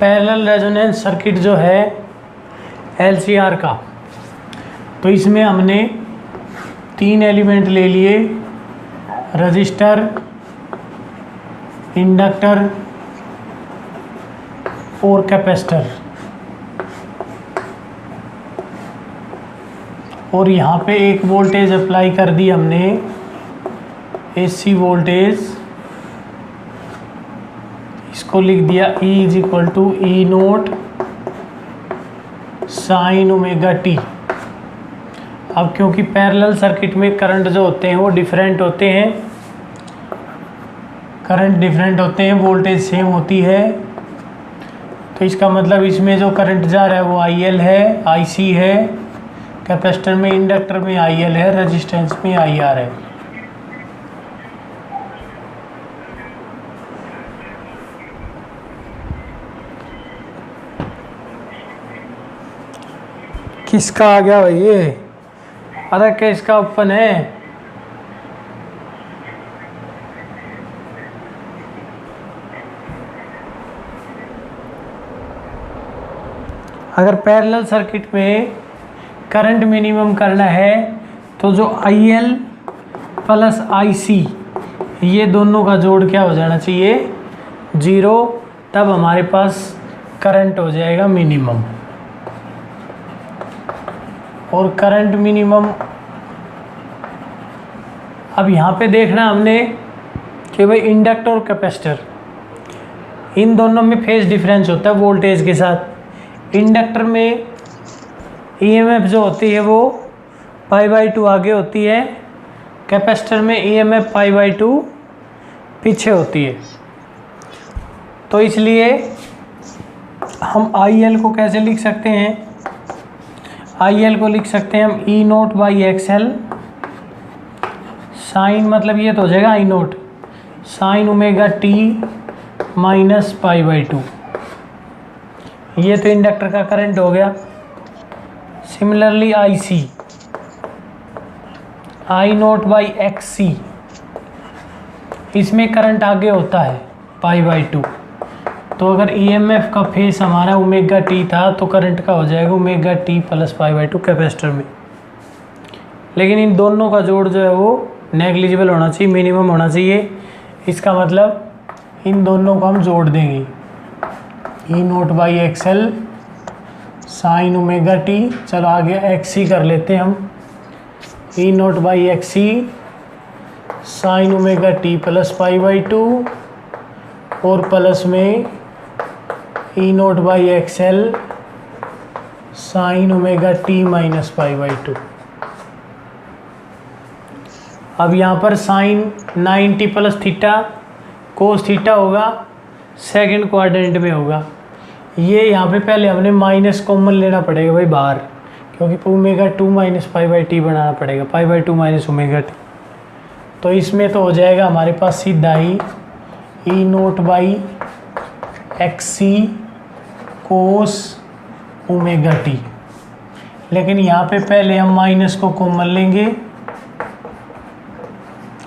Parallel resonance circuit जो है LCR का, तो इसमें हमने 3 एलिमेंट ले लिए, रजिस्टर, इंडक्टर और कैपेसिटर, और यहाँ पे एक वोल्टेज अप्लाई कर दी हमने, AC वोल्टेज। इसको लिख दिया E = E0 sin omega t. अब क्योंकि पैरेलल सर्किट में करंट जो होते हैं वो डिफरेंट होते हैं, वोल्टेज सेम होती है, तो इसका मतलब इसमें जो करंट जा रहा है वो IL है, IC है, कैपेसिटर में, इंडक्टर में IL है, रेजिस्टेंस में IR है। किसका आ गया भाई ये? अरे किसका ओपन है? अगर पैरेलल सर्किट में करंट मिनिमम करना है तो जो IL प्लस IC ये दोनों का जोड़ क्या हो जाना चाहिए? 0, तब हमारे पास करंट हो जाएगा मिनिमम। और करंट मिनिमम, अब यहाँ पे देखना हमने कि भाई इंडक्टर और कैपेसिटर इन दोनों में फेज डिफरेंस होता है वोल्टेज के साथ। इंडक्टर में EMF जो होती है वो π/2 आगे होती है, कैपेसिटर में EMF π/2 पीछे होती है। तो इसलिए हम IL को कैसे लिख सकते हैं? IL को लिख सकते हैं हम E0/XL साइन, मतलब ये तो हो जाएगा I0 sin omega T minus π/2। ये तो इंडक्टर का करंट हो गया। सिमिलरली IC I0/XC, इसमें करंट आगे होता है π/2। तो अगर EMF का फेस हमारा ओमेगा टी था तो करंट का हो जाएगा ओमेगा टी प्लस π/2 कैपेसिटर में। लेकिन इन दोनों का जोड़ जो है वो नेग्लिजिबल होना चाहिए, मिनिमम होना चाहिए। इसका मतलब इन दोनों को हम जोड़ देंगे, E0/XL साइन ओमेगा टी, चलो आगे XC कर लेते हैं हम, E0/XC sign omega T plus π/2 और प्लस में E0/XL sign omega T minus π/2। अब यहाँ पर sine 90 plus theta cos theta होगा, सेकंड क्वाड्रेंट में होगा। ये यहाँ पे पहले हमने माइनस कॉमन लेना पड़ेगा भाई बाहर, क्योंकि ओमेगा 2 माइनस π/t बनाना पड़ेगा, π/2 माइनस ओमेगा टी। तो इसमें तो हो जाएगा हमारे पास सीधा ही E0/XC कोस ओमेगा टी। लेकिन यहाँ पे पहले हम माइनस को कॉमन लेंगे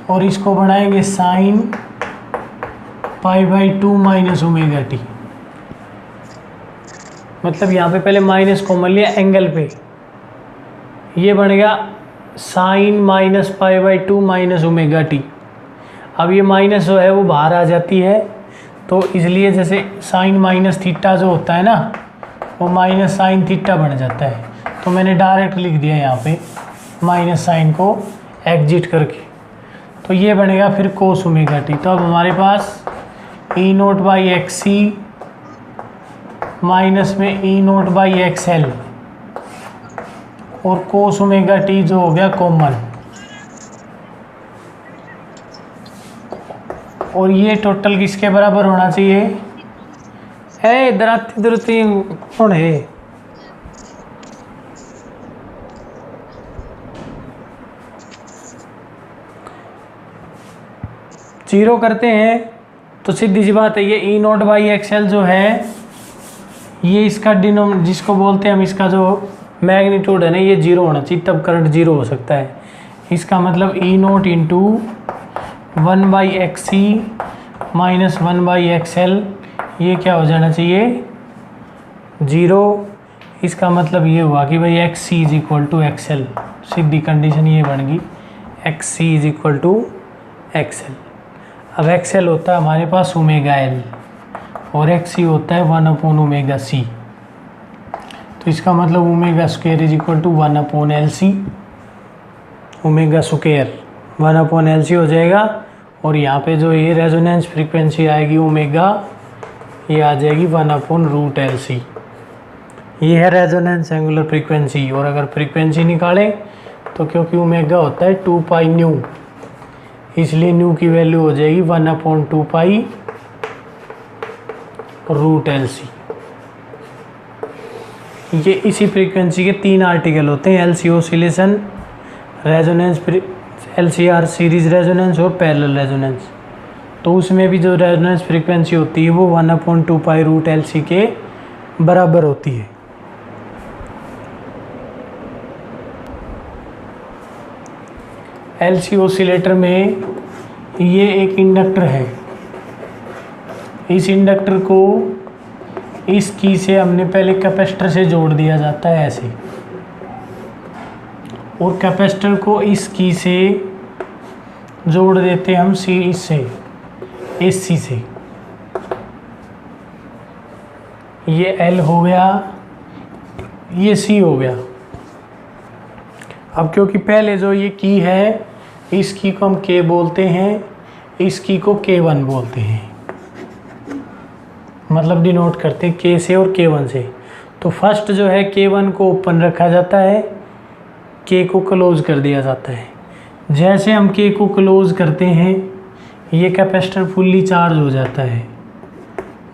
और इसको बनाएंगे साइन π/2 माइनस ओमेगा टी। मतलब यहाँ पे पहले माइनस कॉमन लिया एंगल पे, ये बनेगा sine minus π/2 minus omega t. अब ये माइनस जो है वो बाहर आ जाती है, तो इसलिए जैसे साइन माइनस थीटा जो होता है ना वो माइनस साइन थीटा बन जाता है। तो मैंने डायरेक्ट लिख दिया यहाँ पे माइनस साइन को एग्जिट करके, तो ये बनेगा फिर कोस ओमेगा टी। तो अब हमारे पास E0/XC माइनस में E0/XL और कोस ओमेगा टी जो हो गया कॉमन, और ये टोटल किसके बराबर होना चाहिए? इधर कौन है? जीरो करते हैं तो सीधी सी बात है, ये E0/XL जो है ये इसका जिसको बोलते हैं हम, इसका जो मैग्नीट्यूड है ना ये जीरो होना चाहिए, तब करंट जीरो हो सकता है। इसका मतलब E0 into 1/XC minus 1/XL, ये क्या हो जाना चाहिए? जीरो, इसका मतलब ये हुआ कि भाई X C is equal to XL, सीधी कंडीशन ये बन गई X C is equal to XL. अब एक्सएल होता है हमारे पास ओमेगा एल और एक्स सी होता है 1 ओमेगा सी, तो इसका मतलब omega square is equal to 1 L C, omega square 1 L C हो जाएगा। और यहाँ पे जो ये रेजोनेंस फ्रीक्वेंसी आएगी ओमेगा, ये आ जाएगी 1/√एल सी। ये है रेजोनेंस एंगुलर फ्रीक्वेंसी। और अगर फ्रीक्वेंसी निकालें तो क्योंकि ओमेगा होता है 2 पाई न्यू, इसलिए न्यू की वैल्यू हो जाएगी 1/2 पाई √एल सी। ये इसी फ्रीक्वेंसी के 3 आर्टिकल होते हैं, L C oscillation, resonance, LCR series resonance और पैरेलल रेजोनेंस। तो उसमें भी जो रेजोनेंस फ्रीक्वेंसी होती है वो 1/2 पाई √एल सी के बराबर होती है। LC ऑसिलेटर में ये एक इंडक्टर है, इस इंडक्टर को इस की से हमने पहले कैपेसिटर से जोड़ दिया जाता है ऐसे, और कैपेसिटर को इस की से जोड़ देते हैं हम इस सी से। ये L हो गया, ये C हो गया। अब क्योंकि पहले जो ये की है, इस की को हम K बोलते हैं, इस की को K1 बोलते हैं, मतलब डिनोट करते हैं K से और K1 से। तो फर्स्ट जो है K1 को ओपन रखा जाता है, K को क्लोज कर दिया जाता है। जैसे हम K को क्लोज करते हैं ये कैपेसिटर फुल्ली चार्ज हो जाता है।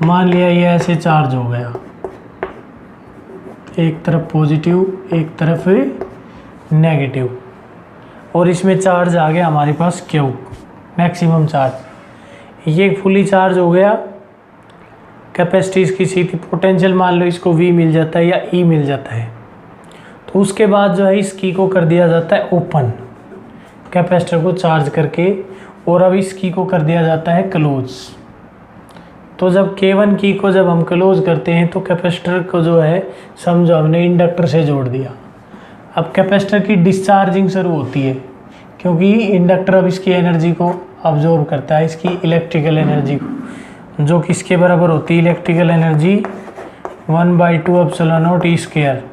मान लिया ये ऐसे चार्ज हो गया, एक तरफ पॉजिटिव एक तरफ नेगेटिव, और इसमें चार्ज आ गया हमारे पास Q, मैक्सिमम चार्ज। ये फुली चार्ज हो गया, कैपेसिटी इसकी सी थी, पोटेंशियल मान लो इसको V मिल जाता है या E मिल जाता है। तो उसके बाद जो है इस की को कर दिया जाता है ओपन, कैपेसिटर को चार्ज करके, और अब इस की को कर दिया जाता है क्लोज। तो जब K1 की को जब हम क्लोज करते हैं तो कैपेसिटर को जो है समझो हमने इंडक्टर से जोड़ दिया। अब कैपेसिटर की डिस्चार्जिंग शुरू होती है, क्योंकि इंडक्टर अब इसकी एनर्जी को अब्जॉर्व करता है, इसकी इलेक्ट्रिकल एनर्जी को, जो किसके बराबर होती है, electrical energy 1/2 epsilon not E square,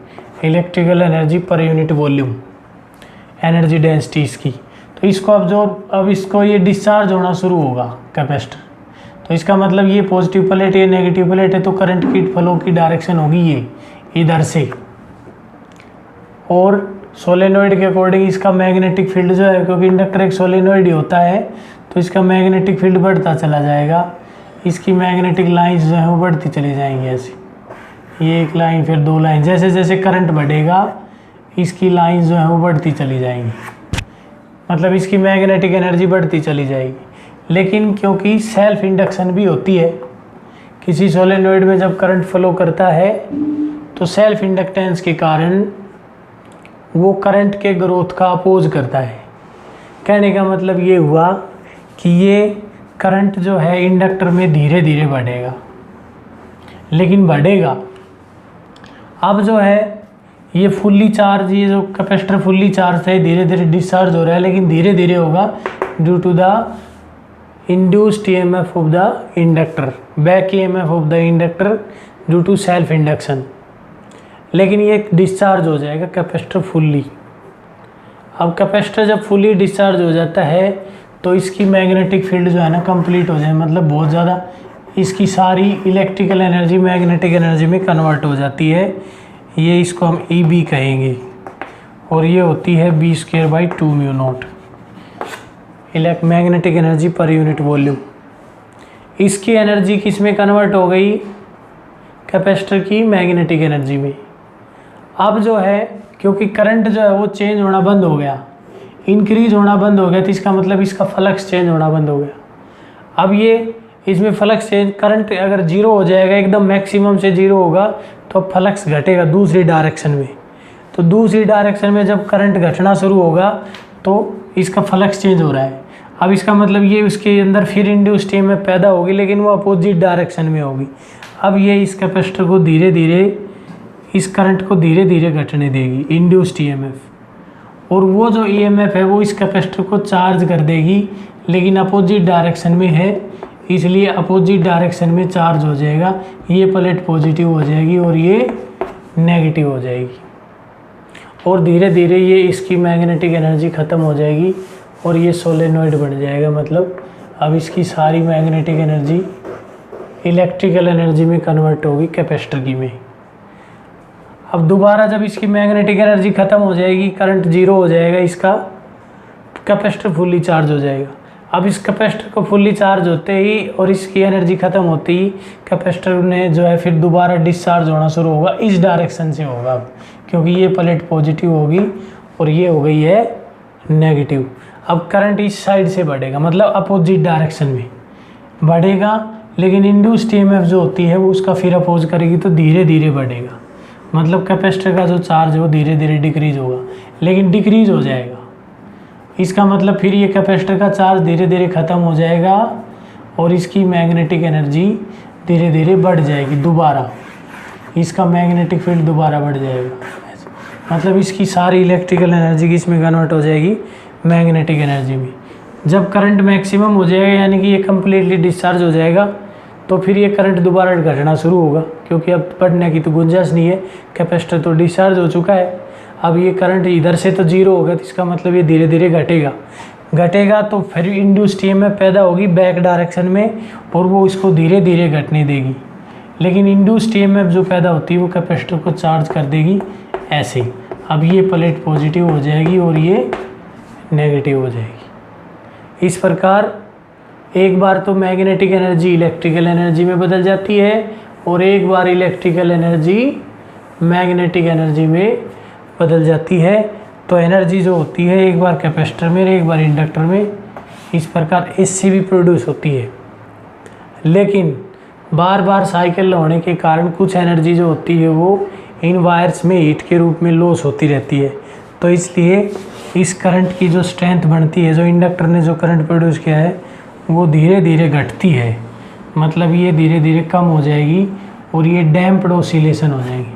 electrical energy per unit volume, energy density इसकी। तो इसको अब इसको ये डिस्चार्ज होना शुरू होगा कैपेसिटर। तो इसका मतलब ये पॉजिटिव प्लेट है, नेगेटिव प्लेट है, तो करंट की फ्लो की डायरेक्शन होगी ये इधर से। और सोलेनोइड के अकॉर्डिंग इसका मैग्नेटिक फील्ड जो है, क्योंकि इंडक्टर एक सोलेनोइड ही होता है, तो इसका मैग्नेटिक फील्ड बढ़ता चला जाएगा। इसकी मैग्नेटिक लाइंस जो है वो बढ़ती चली जाएंगी ऐसे, ये एक लाइन फिर 2 लाइन, जैसे जैसे करंट बढ़ेगा इसकी लाइंस जो है वो बढ़ती चली जाएंगी, मतलब इसकी मैग्नेटिक एनर्जी बढ़ती चली जाएगी। लेकिन क्योंकि सेल्फ इंडक्शन भी होती है, किसी सोलेनोइड में जब करंट फ्लो करता है तो सेल्फ इंडक्टेंस के कारण वो करंट के ग्रोथ का अपोज करता है। कहने का मतलब ये हुआ कि ये करंट जो है इंडक्टर में धीरे धीरे बढ़ेगा, लेकिन बढ़ेगा। अब जो है ये फुल्ली चार्ज, ये जो कैपेसिटर फुल्ली चार्ज है, धीरे धीरे डिस्चार्ज हो रहा है, लेकिन धीरे धीरे होगा due to the induced EMF of the inductor, back EMF of the inductor due to self induction. लेकिन ये डिस्चार्ज हो जाएगा कैपेसिटर फुल्ली। अब कैपेसिटर जब फुल्ली डिस्चार्ज हो जाता है तो इसकी मैग्नेटिक फील्ड जो है ना कंप्लीट हो जाए, मतलब बहुत ज़्यादा इसकी सारी इलेक्ट्रिकल एनर्जी मैग्नेटिक एनर्जी में कन्वर्ट हो जाती है। ये इसको हम EB कहेंगे, और ये होती है B²/2 mu naught, magnetic energy per unit volume. इसकी एनर्जी किस में कन्वर्ट हो गई, कैपेसिटर की मैग्नेटिक एनर्जी में। अब जो है क्योंकि करंट जो है वो चेंज होना बंद हो गया, इंक्रीज होना बंद हो गया, तो इसका मतलब इसका फ्लक्स चेंज होना बंद हो गया। अब ये इसमें फ्लक्स चेंज, करंट अगर 0 हो जाएगा, एकदम मैक्सिमम से 0 होगा, तो फ्लक्स घटेगा दूसरी डायरेक्शन में। तो दूसरी डायरेक्शन में जब करंट घटना शुरू होगा तो इसका फ्लक्स चेंज हो रहा है। अब इसका मतलब ये उसके अंदर फिर इंड्यूस्ड EMF पैदा होगी, लेकिन वो अपोजिट डायरेक्शन में होगी। अब ये इस कैपेसिटर को धीरे धीरे इस करंट को धीरे धीरे घटने देगी, इंड्यूस्ड ईएमएफ। और वो जो ईएमएफ है वो इस कैपेसिटर को चार्ज कर देगी, लेकिन अपोजिट डायरेक्शन में है, इसलिए अपोजिट डायरेक्शन में चार्ज हो जाएगा। ये प्लेट पॉजिटिव हो जाएगी और ये नेगेटिव हो जाएगी, और धीरे धीरे ये इसकी मैग्नेटिक एनर्जी ख़त्म हो जाएगी और ये सोलेनॉइड बन जाएगा। मतलब अब इसकी सारी मैग्नेटिक एनर्जी इलेक्ट्रिकल एनर्जी में कन्वर्ट होगी कैपेसिटर की में। अब दोबारा जब इसकी मैग्नेटिक एनर्जी ख़त्म हो जाएगी, करंट जीरो हो जाएगा इसका, कैपेसिटर फुल्ली चार्ज हो जाएगा। अब इस कैपेसिटर को फुल्ली चार्ज होते ही और इसकी एनर्जी ख़त्म होती ही कैपेसिटर ने जो है फिर दोबारा डिस्चार्ज होना शुरू होगा, इस डायरेक्शन से होगा अब, क्योंकि ये प्लेट पॉजिटिव होगी और ये हो गई है नेगेटिव। अब करंट इस साइड से बढ़ेगा, मतलब अपोजिट डायरेक्शन में बढ़ेगा, लेकिन इंड्यूस्ड ईएमएफ जो होती है वो उसका फिर अपोज करेगी तो धीरे धीरे बढ़ेगा। मतलब कैपेसिटर का जो चार्ज है वो धीरे धीरे डिक्रीज होगा, लेकिन डिक्रीज हो जाएगा। इसका मतलब फिर ये कैपेसिटर का चार्ज धीरे धीरे ख़त्म हो जाएगा और इसकी मैग्नेटिक एनर्जी धीरे धीरे बढ़ जाएगी, दोबारा इसका मैग्नेटिक फील्ड दोबारा बढ़ जाएगा। मतलब इसकी सारी इलेक्ट्रिकल एनर्जी किस में कन्वर्ट हो जाएगी, मैग्नेटिक एनर्जी में। जब करंट मैक्सिमम हो जाएगा, यानी कि ये कम्प्लीटली डिस्चार्ज हो जाएगा, तो फिर ये करंट दोबारा घटना शुरू होगा, क्योंकि अब बढ़ने की तो गुंजाइश नहीं है, कैपेसिटर तो डिस्चार्ज हो चुका है। अब ये करंट इधर से तो जीरो होगा, तो इसका मतलब ये धीरे धीरे घटेगा तो फिर इंड्यूस्ड ईएमएफ पैदा होगी बैक डायरेक्शन में, और वो इसको धीरे धीरे घटने देगी। लेकिन इंड्यूस्ड ईएमएफ जो पैदा होती है वो कैपेसिटर को चार्ज कर देगी ऐसे। अब ये प्लेट पॉजिटिव हो जाएगी और ये नेगेटिव हो जाएगी। इस प्रकार एक बार तो मैग्नेटिक एनर्जी इलेक्ट्रिकल एनर्जी में बदल जाती है, और एक बार इलेक्ट्रिकल एनर्जी मैग्नेटिक एनर्जी में बदल जाती है। तो एनर्जी जो होती है एक बार कैपेसिटर में एक बार इंडक्टर में, इस प्रकार इससे भी प्रोड्यूस होती है। लेकिन बार बार साइकिल होने के कारण कुछ एनर्जी जो होती है वो इन वायर्स में हीट के रूप में लॉस होती रहती है। तो इसलिए इस करंट की जो स्ट्रेंथ बनती है, जो इंडक्टर ने जो करंट प्रोड्यूस किया है, वो धीरे धीरे घटती है। मतलब ये धीरे धीरे कम हो जाएगी और ये डैम्प्ड ऑसिलेशन हो जाएगी।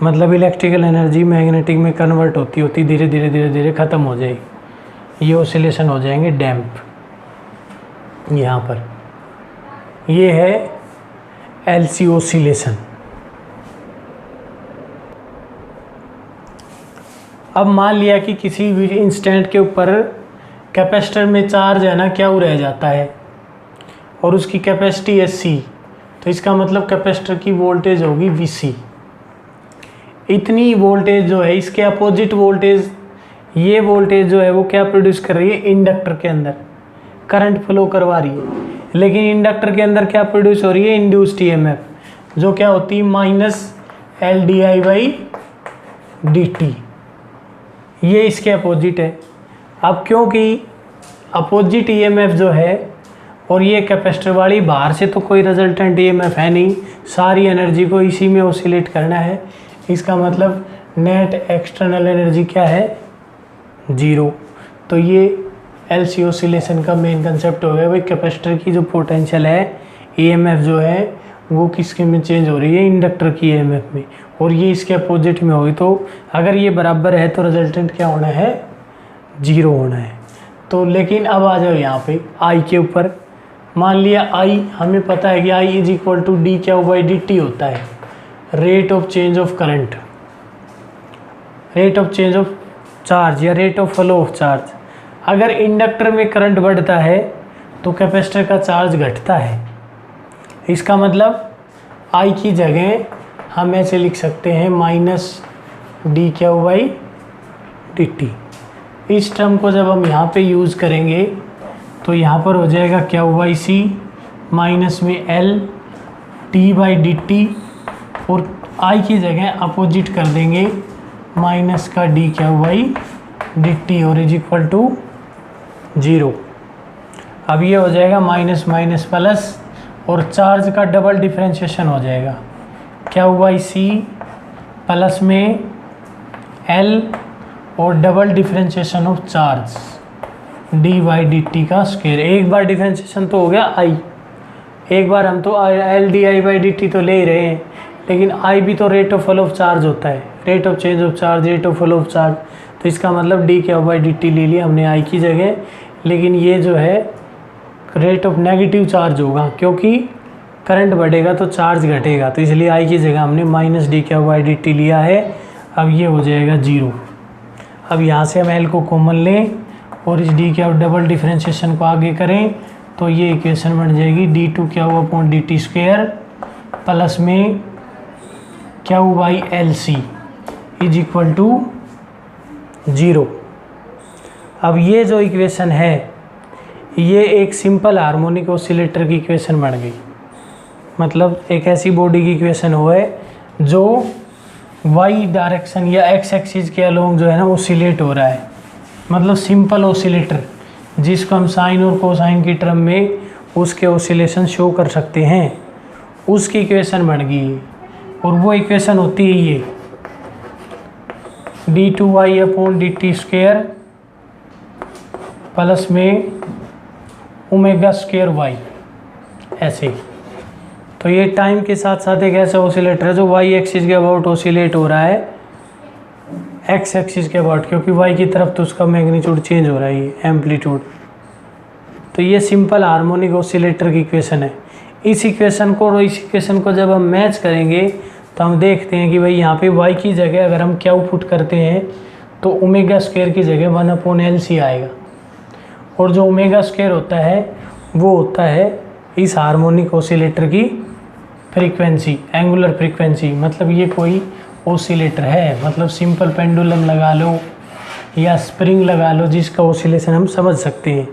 मतलब इलेक्ट्रिकल एनर्जी मैग्नेटिक में कन्वर्ट होती धीरे धीरे ख़त्म हो जाएगी। ये ऑसिलेशन हो जाएंगे डैम्प। यहाँ पर ये है एलसी ऑसिलेशन। अब मान लिया कि किसी भी इंस्टेंट के ऊपर कैपेसिटर में चार्ज है ना क्या वो रह जाता है, और उसकी कैपेसिटी है C, तो इसका मतलब कैपेसिटर की वोल्टेज होगी VC। इतनी वोल्टेज जो है, इसके अपोजिट वोल्टेज, ये वोल्टेज जो है वो क्या प्रोड्यूस कर रही है, इंडक्टर के अंदर करंट फ्लो करवा रही है। लेकिन इंडक्टर के अंदर क्या प्रोड्यूस हो रही है, इंड्यूस्ड ईएमएफ, जो क्या होती है -LdI/dt। ये इसके अपोजिट है। अब क्योंकि अपोजिट ईएमएफ जो है और ये कैपेसिटर वाली, बाहर से तो कोई रिजल्टेंट ईएमएफ है नहीं, सारी एनर्जी को इसी में ऑसिलेट करना है। इसका मतलब नेट एक्सटर्नल एनर्जी क्या है, जीरो। तो ये एलसी ऑसिलेशन का मेन कंसेप्ट हो गया भाई, कैपेसिटर की जो पोटेंशियल है, ईएमएफ जो है वो किसके में चेंज हो रही है, इंडक्टर की ईएमएफ में, और ये इसके अपोजिट में होगी। तो अगर ये बराबर है तो रिजल्टेंट क्या होना है, जीरो होना है। तो लेकिन अब आ जाओ यहाँ पे आई के ऊपर। मान लिया आई, हमें पता है कि I is equal to d क्या बाई डी टी होता है, rate of change of current, rate of change of charge या rate of flow of charge. अगर इंडक्टर में करंट बढ़ता है तो कैपेसिटर का चार्ज घटता है। इसका मतलब आई की जगह हम ऐसे लिख सकते हैं -d/dt। इस टर्म को जब हम यहाँ पे यूज़ करेंगे तो यहाँ पर हो जाएगा q/c माइनस में L/d/dt, और I की जगह अपोजिट कर देंगे माइनस का d/dt और इज इक्वल टू 0। अब ये हो जाएगा माइनस माइनस प्लस, और चार्ज का डबल डिफ्रेंशिएशन हो जाएगा q/c प्लस में L और double differentiation of charge d/dt का स्क्वायर। एक बार डिफ्रेंशिएशन तो हो गया I, एक बार हम तो LdI/dt तो ले ही रहे हैं, लेकिन आई भी तो rate of flow of charge होता है, rate of change of charge, rate of flow of charge. तो इसका मतलब डी क्या बाई डी टी ले लिया हमने आई की जगह, लेकिन ये जो है रेट ऑफ नेगेटिव चार्ज होगा, क्योंकि करंट बढ़ेगा तो चार्ज घटेगा, तो इसलिए आई की जगह हमने माइनस डी क्या बाई डी टी लिया है। अब ये हो जाएगा 0। अब यहाँ से हम एल को कॉमन लें और इस डी क्या डबल डिफ्रेंशिएशन को आगे करें, तो ये इक्वेशन बन जाएगी डी टू क्या हुआ upon D T square plus में क्या हुआ by L C is equal to 0। अब ये जो इक्वेशन है ये एक सिंपल हार्मोनिक ऑसिलेटर की इक्वेशन बन गई, मतलब एक ऐसी बॉडी की इक्वेशन हो है जो वाई डायरेक्शन या एक्स एक्सिस के अलोंग जो है ना ऑसिलेट हो रहा है, मतलब सिंपल ऑसिलेटर जिसको हम साइन और कोसाइन की टर्म में उसके ऑसिलेशन शो कर सकते हैं, उसकी इक्वेशन बन गई है। और वो इक्वेशन होती है ये D two Y upon D T square plus में ओमेगा स्क्वेयर वाई, ऐसे। तो ये टाइम के साथ साथ एक ऐसा ऑसिलेटर है जो वाई एक्सिस के अबाउट ऑसिलेट हो रहा है एक्स एक्सिस के अबाउट, क्योंकि वाई की तरफ तो उसका मैग्नीट्यूड चेंज हो रहा है, ये एम्पलीट्यूड। तो ये सिंपल हार्मोनिक ऑसिलेटर की इक्वेशन है। इस इक्वेशन को और इस इक्वेशन को जब हम मैच करेंगे तो हम देखते हैं कि भाई यहाँ पे वाई की जगह अगर हम क्या पुट करते हैं तो ओमेगा स्क्वायर की जगह 1/LC आएगा, और जो ओमेगा स्क्वायर होता है वो होता है इस हार्मोनिक ऑसिलेटर की फ्रीक्वेंसी, एंगुलर फ्रीक्वेंसी। मतलब ये कोई ऑसिलेटर है, मतलब सिंपल पेंडुलम लगा लो या स्प्रिंग लगा लो जिसका ऑसिलेशन हम समझ सकते हैं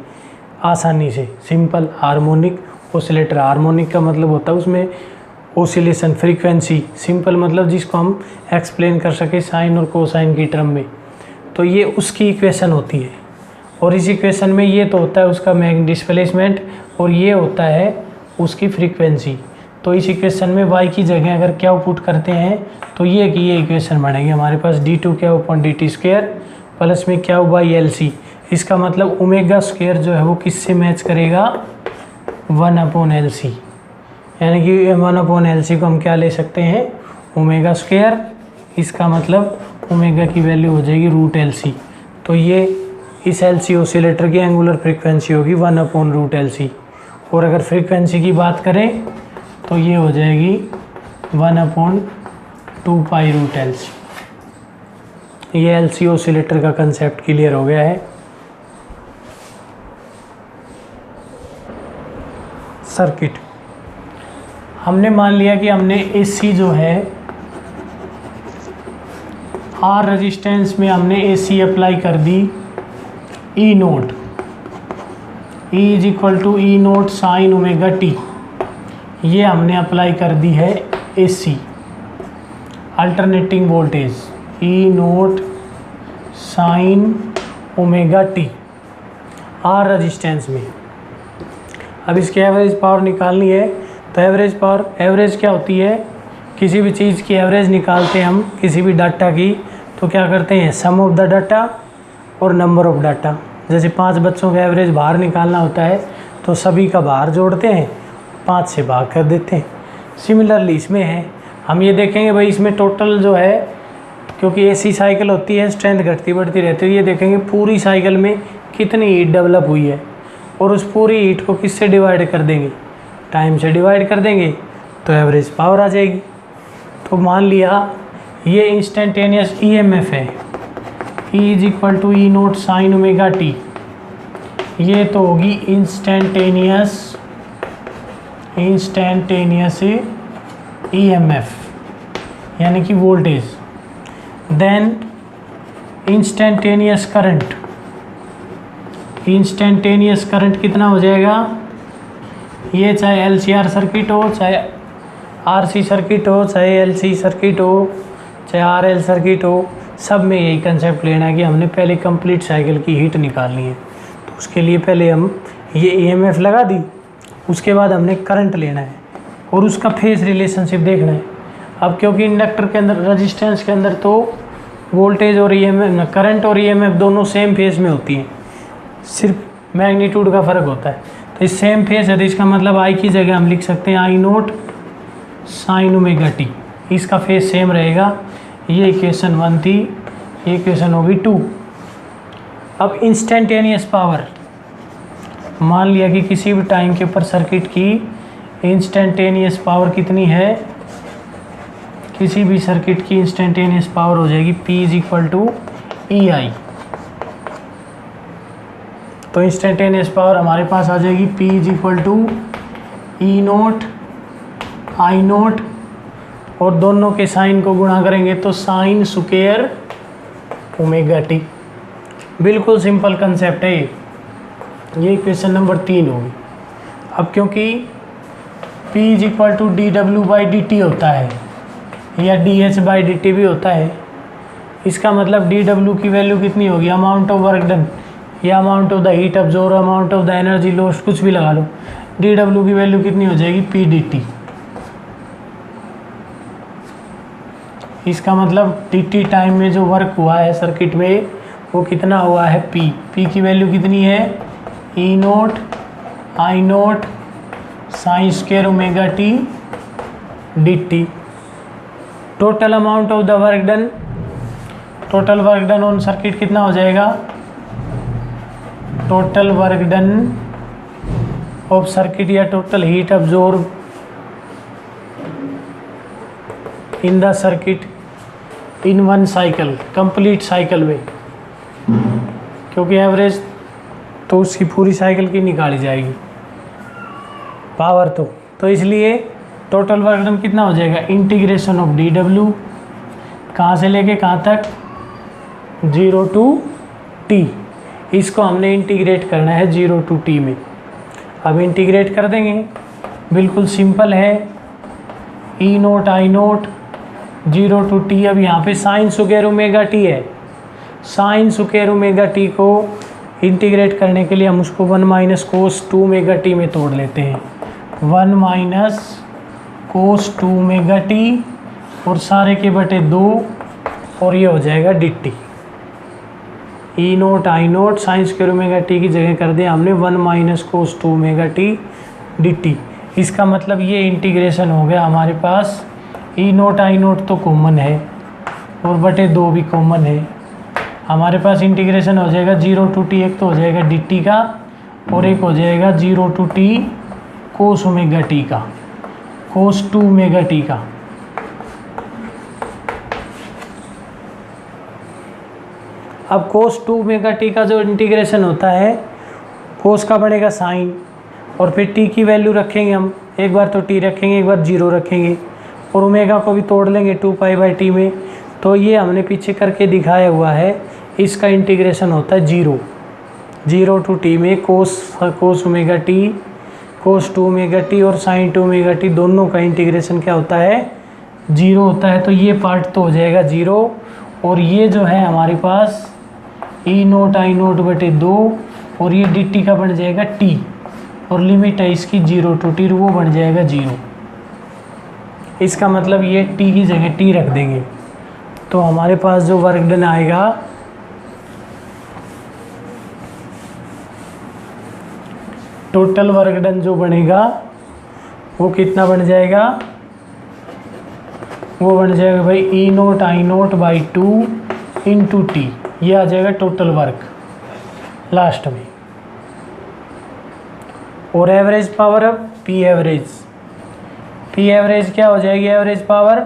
आसानी से। सिंपल हार्मोनिक ऑसिलेटर, हार्मोनिक का मतलब होता है उसमें ऑसिलेशन फ्रीक्वेंसी, सिंपल मतलब जिसको हम एक्सप्लेन कर सके साइन और कोसाइन की टर्म में। तो ये उसकी इक्वेशन होती है, और इस इक्वेशन में ये तो होता है उसका मैग्नेटिक डिस्प्लेसमेंट और ये होता है उसकी फ्रीक्वेंसी। तो इस इक्वेशन में y की जगह अगर क्या पुट करते हैं तो ये इक्वेशन बनेगी हमारे पास डी टू क्या upon D T square plus में क्या बाई एल सी। इसका मतलब ओमेगा स्क्वायर जो है वो किससे मैच करेगा 1/LC, यानी कि 1/LC को हम क्या ले सकते हैं ओमेगा स्क्वायर। इसका मतलब ओमेगा की वैल्यू हो जाएगी √LC। तो ये इस LC ऑसिलेटर की एंगुलर फ्रीक्वेंसी होगी 1/√LC। और अगर फ्रीक्वेंसी की बात करें तो ये हो जाएगी 1/2π√LC। ये LC ऑसिलेटर का कंसेप्ट क्लियर हो गया है। सर्किट हमने मान लिया कि हमने AC जो है R रेजिस्टेंस में हमने AC अप्लाई कर दी E naught, E is equal to E note sine omega T, ये हमने अप्लाई कर दी है AC alternating voltage E note sine omega T R resistance में। अब इसकी एवरेज पावर निकालनी है, तो एवरेज पावर, एवरेज क्या होती है, किसी भी चीज़ की एवरेज निकालते हैं हम किसी भी डाटा की, तो क्या करते हैं सम ऑफ द डाटा और नंबर ऑफ डाटा। जैसे 5 बच्चों का एवरेज बाहर निकालना होता है तो सभी का बाहर जोड़ते हैं, 5 से भाग कर देते हैं। सिमिलरली इसमें है, हम ये देखेंगे भाई इसमें टोटल जो है, क्योंकि AC साइकिल होती है स्ट्रेंथ घटती बढ़ती रहती है, ये देखेंगे पूरी साइकिल में कितनी हीट डेवलप हुई है, और उस पूरी हीट को किससे डिवाइड कर देंगे, टाइम से डिवाइड कर देंगे तो एवरेज पावर आ जाएगी। तो मान लिया ये इंस्टेंटेनियस EMF है, E is equal to E note sine omega T, ये तो होगी इंस्टेंटेनियस EMF यानी कि voltage. Then instantaneous current, instantaneous current कितना हो जाएगा, ये चाहे LCR सर्किट हो, चाहे RC सर्किट हो, चाहे LC सर्किट हो, चाहे RL सर्किट हो, सब में यही कंसेप्ट लेना है कि हमने पहले कंप्लीट साइकिल की हीट निकालनी है। तो उसके लिए पहले हम ये EMF लगा दी, उसके बाद हमने करंट लेना है और उसका फेज रिलेशनशिप देखना है। अब क्योंकि इंडक्टर के अंदर, रेजिस्टेंस के अंदर तो वोल्टेज और EMF, करंट और EMF दोनों सेम फेज में होती हैं, सिर्फ मैग्नीट्यूड का फ़र्क होता है। तो इस सेम फेज है तो इसका मतलब I की जगह हम लिख सकते हैं I naught sine omega T, इसका फेज सेम रहेगा। ये इक्वेशन 1 थी, ये इक्वेशन होगी 2। अब इंस्टेंटेनियस पावर, मान लिया कि किसी भी टाइम के ऊपर सर्किट की इंस्टेंटेनियस पावर कितनी है, किसी भी सर्किट की इंस्टेंटेनियस पावर हो जाएगी P is equal to E I. तो इंस्टेंटेनियस पावर हमारे पास आ जाएगी P is equal to E note I naught, और दोनों के साइन को गुणा करेंगे तो साइन स्क्वायर ओमेगा टी। बिल्कुल सिंपल कंसेप्ट है ये इक्वेशन नंबर 3 होगी। अब क्योंकि P is equal to D W by D T होता है या D H by D T भी होता है, इसका मतलब डी डब्ल्यू की वैल्यू कितनी होगी, अमाउंट ऑफ वर्क डन या amount of the heat absorb, amount of the energy lost, कुछ भी लगा लो, डी डब्ल्यू की वैल्यू कितनी हो जाएगी पी डी टी। इसका मतलब टी टी टाइम में जो वर्क हुआ है सर्किट में वो कितना हुआ है पी। पी की वैल्यू कितनी है E note I naught sine square omega t d t. Total amount of the work done, total work done on circuit कितना हो जाएगा, total work done of circuit या total heat absorb in the circuit in one cycle, complete cycle में, क्योंकि average तो उसकी पूरी cycle की निकाली जाएगी पावर। तो इसलिए टोटल वर्क डन कितना हो जाएगा, इंटीग्रेशन ऑफ डी डब्ल्यू, कहाँ से लेके कहाँ तक, 0 टू टी। इसको हमने इंटीग्रेट करना है 0 टू टी में। अब इंटीग्रेट कर देंगे, बिल्कुल सिंपल है, E note I naught 0 to t. अब यहाँ पे साइन स्क्वायर ओमेगा टी है, साइन स्क्वायर ओमेगा टी को इंटीग्रेट करने के लिए हम उसको 1 माइनस कोस 2 ओमेगा टी में तोड़ लेते हैं, 1 माइनस कोस 2 ओमेगा टी और सारे के बटे 2, और ये हो जाएगा d t. E note I naught sine square omega t की जगह कर दिया हमने 1 minus cos 2 omega t d t. इसका मतलब ये इंटीग्रेशन हो गया हमारे पास, ई नोट आई नोट तो कॉमन है और बटे 2 भी कॉमन है, हमारे पास इंटीग्रेशन हो जाएगा 0 टू टी। एक तो हो जाएगा डी टी का और एक हो जाएगा 0 to T cos omega T का, कोस 2 ओमेगा टी का। अब कोस 2 ओमेगा टी का जो इंटीग्रेशन होता है, कोस का बनेगा साइन और फिर टी की वैल्यू रखेंगे हम, एक बार तो टी रखेंगे एक बार 0 रखेंगे और ओमेगा को भी तोड़ लेंगे 2 पाई बाई टी में। तो ये हमने पीछे करके दिखाया हुआ है, इसका इंटीग्रेशन होता है 0 टू टी में cos omega T, cos 2 omega T और साइन 2 ओमेगा टी, दोनों का इंटीग्रेशन क्या होता है 0 होता है। तो ये पार्ट तो हो जाएगा 0 और ये जो है हमारे पास ई नोट आई नोट बटे 2 और ये डी टी का बन जाएगा टी और लिमिट है इसकी 0 टू टी, वो बन जाएगा 0। इसका मतलब ये टी की जगह टी रख देंगे तो हमारे पास जो वर्क डन आएगा टोटल वर्क डन जो बनेगा वो कितना बन जाएगा, वो बन जाएगा भाई E note I note by 2 into T. ये आ जाएगा टोटल वर्क लास्ट में। और एवरेज पावर, अब पी एवरेज क्या हो जाएगी, average power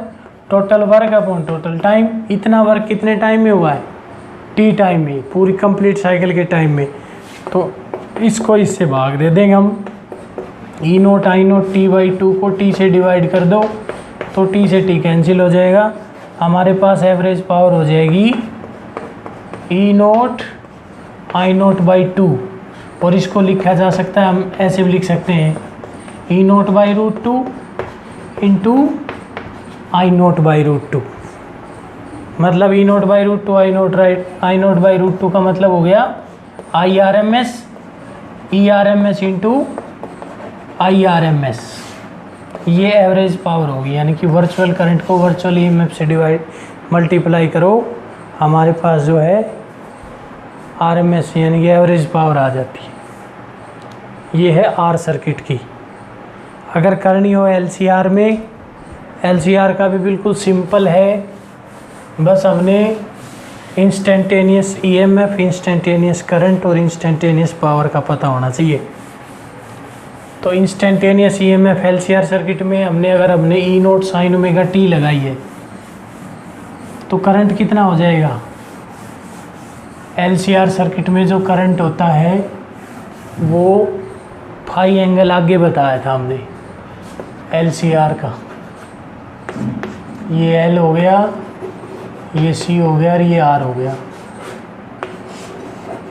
total work upon total time. इतना वर्क कितने टाइम में हुआ है, टी टाइम में, पूरी कंप्लीट साइकिल के टाइम में। तो इसको इससे भाग दे देंगे हम, E note I naught t by 2 को टी से डिवाइड कर दो तो टी से टी कैंसिल हो जाएगा, हमारे पास एवरेज पावर हो जाएगी E note I note by 2। और इसको लिखा जा सकता है, हम ऐसे भी लिख सकते हैं E nought by root 2 into I note by root 2। मतलब E nought by root 2 I note by root 2 का मतलब हो गया I R M S into I R M S. ये एवरेज पावर होगी, यानी कि वर्चुअल करंट को वर्चुअल ईएमएफ से मल्टीप्लाई करो, हमारे पास जो है आर एम एस यानी कि एवरेज पावर आ जाती है। ये है आर सर्किट की। अगर करनी हो एल सी आर में, LCR का भी बिल्कुल सिंपल है, बस हमने इंस्टेंटेनियस EMF, इंस्टेंटेनियस करंट और इंस्टेंटेनियस पावर का पता होना चाहिए। तो इंस्टेंटेनियस EMF LCR सर्किट में हमने E note sine omega t लगाई है, तो करंट कितना हो जाएगा? LCR सर्किट में जो करंट होता है वो फाई एंगल आगे बताया था हमने LCR का। ये L हो गया, ये C हो गया और ये R हो गया।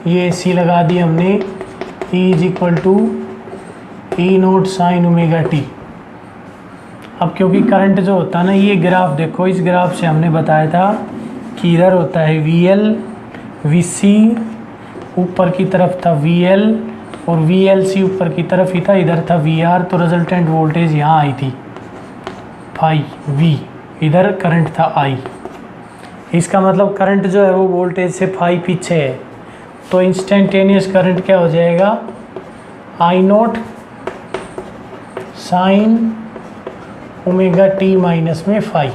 ये C लगा दी हमने, E = E note sine omega t। अब क्योंकि करंट जो होता है ना, ये ग्राफ देखो, इस ग्राफ से हमने बताया था कि इधर होता है VL, VC ऊपर की तरफ था VL और VLC ऊपर की तरफ ही था, इधर था VR। तो रिजल्टेंट वोल्टेज यहाँ आई थी फाई V, इधर करंट था I। इसका मतलब करंट जो है वो वोल्टेज से फाई पीछे है। तो इंस्टेंटेनियस करंट क्या हो जाएगा? I naught sine omega t minus में फाई।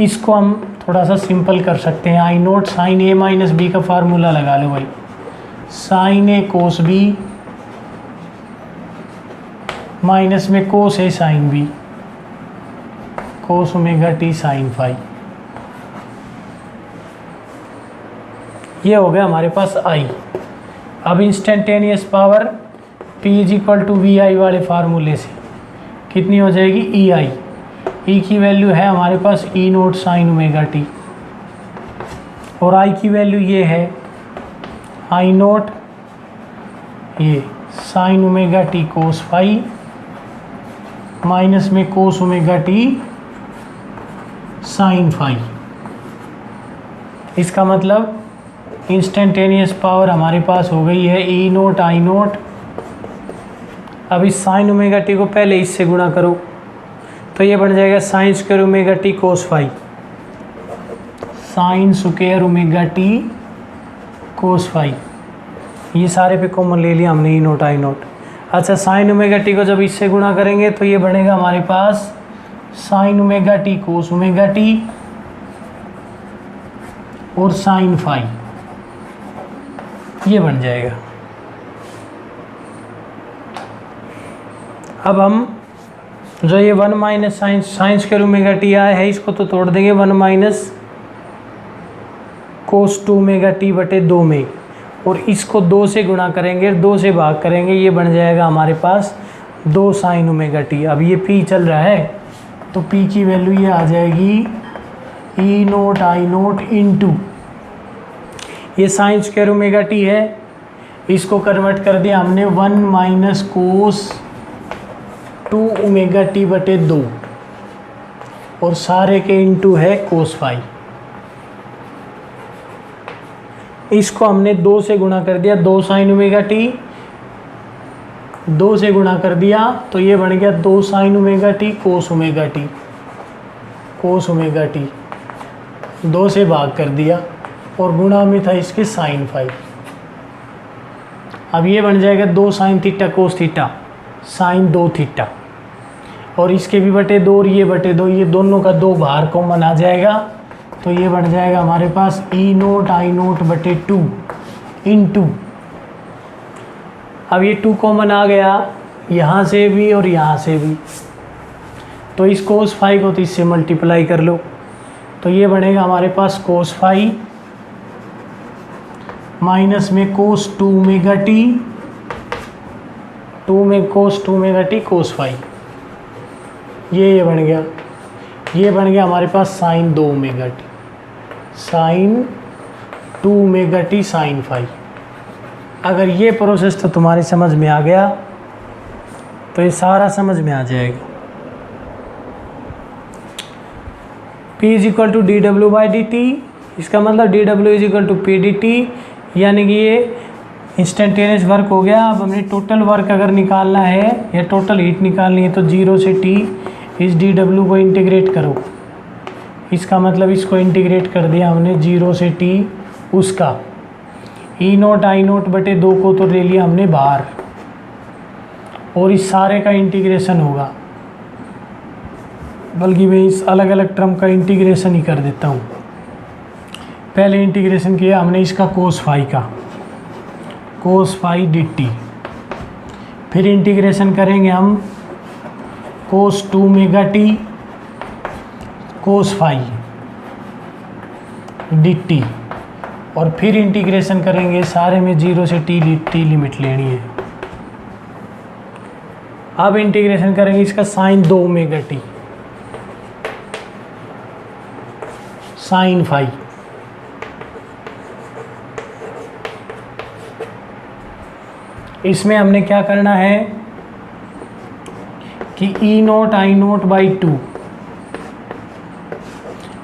इसको हम थोड़ा सा सिंपल कर सकते हैं। I naught sine A minus B का फार्मूला लगा लो भाई, sine A cos B minus में cos A sine B, cos omega t sine phi. ये हो गया हमारे पास I। अब इंस्टेंटेनियस पावर P = VI वाले फार्मूले से कितनी हो जाएगी? EI। E की वैल्यू है हमारे पास E note sine omega t और I की वैल्यू ये है I नोट ये sine omega t cos phi minus में cos omega t sine phi. इसका मतलब इंस्टेंटेनियस पावर हमारे पास हो गई है E नोट I नोट। अब इस साइन ओमेगा t को पहले इससे गुणा करो तो ये बन जाएगा sine square omega t cos phi, sine square omega t cos phi. ये सारे पे कॉमन ले लिया हमने E नोट I नोट। अच्छा, साइन ओमेगा t को जब इससे गुणा करेंगे तो ये बनेगा हमारे पास sine omega t cos omega t और साइन फाई, ये बन जाएगा। अब हम जो ये 1 minus sine square omega t आया है, इसको तो तोड़ देंगे 1 माइनस कोस 2 ओमेगा t बटे 2 में, और इसको 2 से गुणा करेंगे, 2 से भाग करेंगे, ये बन जाएगा हमारे पास 2 साइन ओमेगा t। अब ये p चल रहा है तो p की वैल्यू ये आ जाएगी E naught I note into ये साइन स्क्वायर ओमेगा t है, इसको कन्वर्ट कर दिया हमने 1 माइनस कोस 2 ओमेगा t बटे 2 और सारे के इंटू है कोस फाई। इसको हमने 2 से गुणा कर दिया, 2 साइन ओमेगा t, 2 से गुणा कर दिया तो ये बन गया 2 sign omega t cos omega t, cos omega t। 2 से भाग कर दिया और गुणा में था इसके साइन फाई। अब ये बन जाएगा 2 sine theta cos theta sine 2 theta, और इसके भी बटे 2 और ये बटे 2, ये दोनों का 2 बाहर कॉमन आ जाएगा तो ये बन जाएगा हमारे पास E नोट I नोट बटे 2 इंटू, अब ये 2 कॉमन आ गया यहाँ से भी और यहाँ से भी, तो इस कोस फाई को तो इससे मल्टीप्लाई कर लो तो ये बनेगा हमारे पास कोस फाई माइनस में कोस 2 ओमेगा t, 2 में cos 2 omega t cos phi. ये बन गया, ये बन गया हमारे पास sine 2 omega t, sine 2 omega t sine phi. अगर ये प्रोसेस तो तुम्हारी समझ में आ गया तो ये सारा समझ में आ जाएगा। P = dw/dt, इसका मतलब dw = p dt, यानी कि ये इंस्टेंटेनियस वर्क हो गया। अब हमने टोटल वर्क अगर निकालना है या टोटल हीट निकालनी है तो 0 से t इस dw को इंटीग्रेट करो। इसका मतलब इसको इंटीग्रेट कर दिया हमने 0 से t उसका E नोट I नोट बटे 2 को तो ले लिया हमने बाहर, और इस सारे का इंटीग्रेशन होगा बल्कि मैं इस अलग अलग टर्म का इंटीग्रेशन ही कर देता हूँ। पहले इंटीग्रेशन किया हमने इसका कोस फाई का, कोस फाई डी टी। फिर इंटीग्रेशन करेंगे हम cos 2 omega T cos phi D T. और फिर इंटीग्रेशन करेंगे सारे में 0 से टी लिमिट लेनी है। अब इंटीग्रेशन करेंगे इसका sine 2 omega T sine phi. इसमें हमने क्या करना है कि E note I note by 2,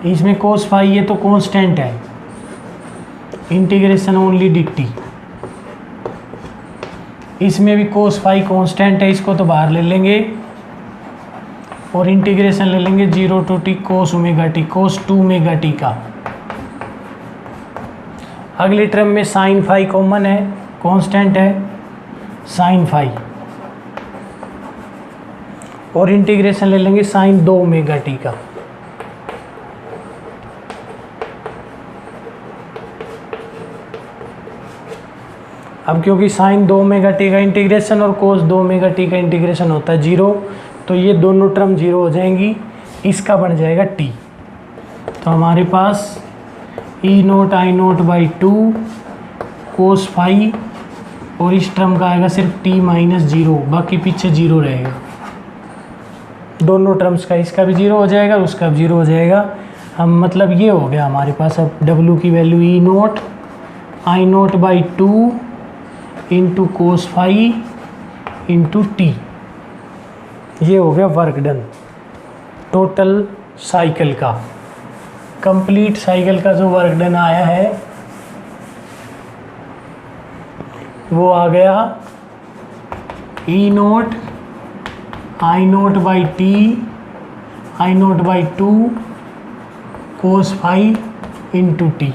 इसमें कोस फाई ये तो कांस्टेंट है, इंटीग्रेशन ओनली डी टी। इसमें भी कोस फाई कांस्टेंट है, इसको तो बाहर ले लेंगे और इंटीग्रेशन ले लेंगे 0 to T cos omega T, cos 2 omega T का। अगली टर्म में साइन फाई कॉमन है, कांस्टेंट है साइन फाई, और इंटीग्रेशन ले लेंगे साइन 2 ओमेगा टी का। अब क्योंकि साइन 2 ओमेगा टी का इंटीग्रेशन और कोस 2 ओमेगा टी का इंटीग्रेशन होता है 0, तो ये दोनों टर्म 0 हो जाएंगी, इसका बन जाएगा टी। तो हमारे पास E note I note by 2 cos phi, और इस टर्म का आएगा सिर्फ टी माइनस 0, बाकी पीछे 0 रहेगा। दोनों टर्म्स का, इसका भी 0 हो जाएगा, उसका भी 0 हो जाएगा। हम मतलब ये हो गया हमारे पास अब डब्ल्यू की value E note I note by 2 into cos phi into T. ये हो गया वर्क डन टोटल साइकिल का। कंप्लीट साइकिल का जो वर्क डन आया है वो आ गया E note I note by T I note by 2 cos phi into T.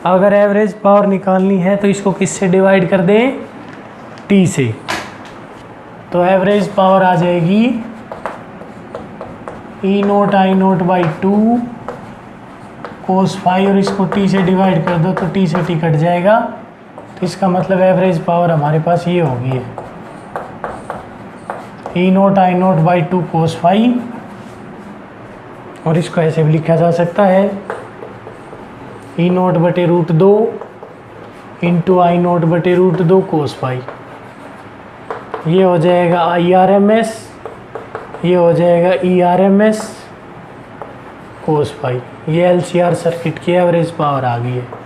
अगर एवरेज पावर निकालनी है तो इसको किससे डिवाइड कर दें, टी से। तो एवरेज पावर आ जाएगी E note I note by 2 cos phi, और इसको टी से डिवाइड कर दो तो टी से टी कट जाएगा। तो इसका मतलब एवरेज पावर हमारे पास ये होगी है E note I note by 2 cos phi, और इसको ऐसे भी लिखा जा सकता है ई नोट बटे रूट 2 इंटू आई नोट बटे रूट 2 कोस फाई। ये हो जाएगा आई आर एम एस, ये हो जाएगा E R M S cos phi. ये एल सी आर सर्किट की एवरेज पावर आ गई है।